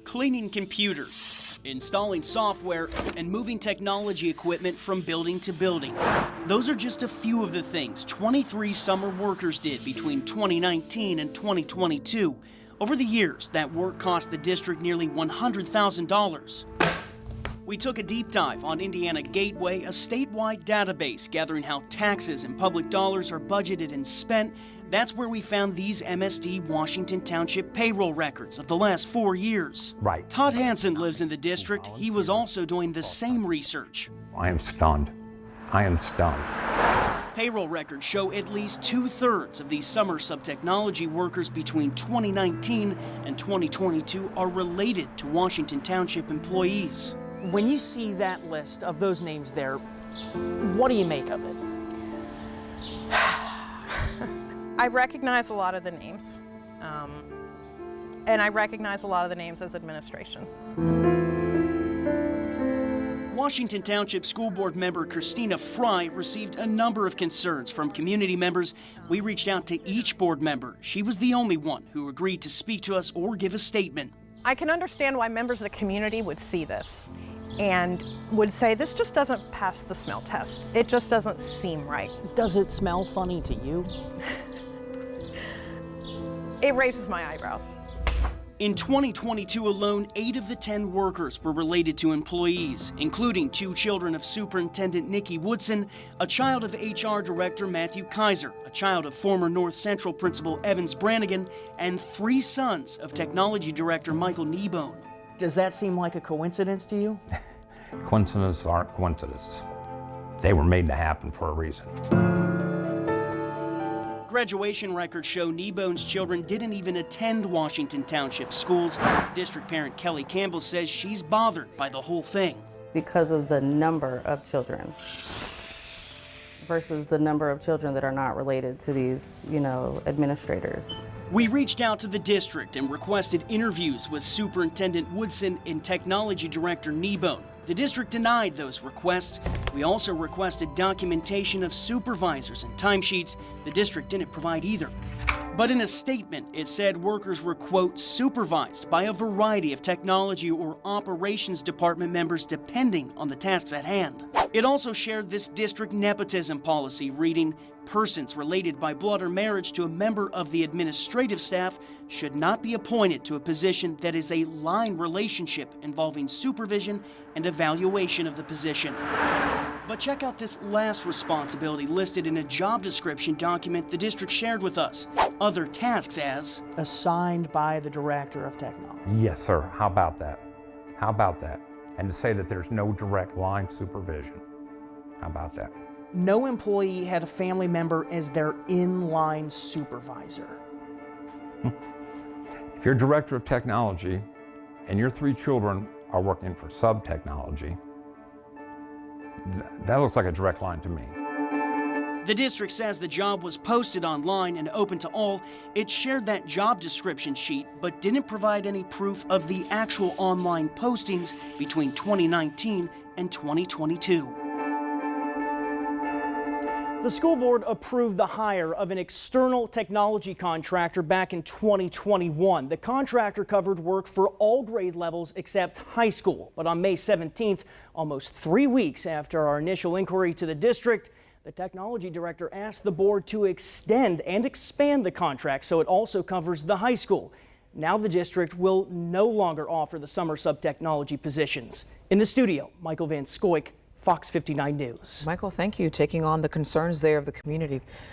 cleaning computers, installing software, and moving technology equipment from building to building. Those are just a few of the things 23 summer workers did between 2019 and 2022. Over the years, that work cost the district nearly $100,000. We took a deep dive on Indiana Gateway, a statewide database gathering how taxes and public dollars are budgeted and spent. That's where we found these MSD Washington Township payroll records of the last 4 years. Right. Todd Hansen lives in the district. He was also doing the same research. I am stunned. I am stunned. Payroll records show at least 2/3 of these summer sub-technology workers between 2019 and 2022 are related to Washington Township employees. When you see that list of those names there, what do you make of it? I recognize a lot of the names, and I recognize a lot of the names as administration. Washington Township School Board member Christina Fry received a number of concerns from community members. We reached out to each board member. She was the only one who agreed to speak to us or give a statement. I can understand why members of the community would see this and would say, this just doesn't pass the smell test. It just doesn't seem right. Does it smell funny to you? It raises my eyebrows. In 2022 alone, 8 of the 10 workers were related to employees, including 2 children of Superintendent Nikki Woodson, a child of HR Director Matthew Kaiser, a child of former North Central Principal Evans Brannigan, and 3 sons of Technology Director Michael Kneebone. Does that seem like a coincidence to you? Coincidences aren't coincidences. They were made to happen for a reason. Graduation records show Kneebone's children didn't even attend Washington Township schools. District parent Kelly Campbell says she's bothered by the whole thing. Because of the number of children versus the number of children that are not related to these, administrators. We reached out to the district and requested interviews with Superintendent Woodson and Technology Director Kneebone. The district denied those requests. We also requested documentation of supervisors and timesheets. The district didn't provide either. But in a statement, it said workers were, quote, supervised by a variety of technology or operations department members depending on the tasks at hand. It also shared this district nepotism policy reading, persons related by blood or marriage to a member of the administrative staff should not be appointed to a position that is a line relationship involving supervision and evaluation of the position. But check out this last responsibility listed in a job description document the district shared with us. Other tasks as assigned by the Director of Technology. Yes, sir. How about that? How about that? And to say that there's no direct line supervision. How about that? No employee had a family member as their in-line supervisor. If you're Director of Technology and your 3 children are working for sub-technology, that looks like a direct line to me. The district says the job was posted online and open to all. It shared that job description sheet, but didn't provide any proof of the actual online postings between 2019 and 2022. The school board approved the hire of an external technology contractor back in 2021. The contractor covered work for all grade levels except high school. But on May 17th, almost 3 weeks after our initial inquiry to the district, the technology director asked the board to extend and expand the contract so it also covers the high school. Now the district will no longer offer the summer sub-technology positions. In the studio, Michael Van Scoik, Fox 59 News. Michael, thank you. Taking on the concerns there of the community.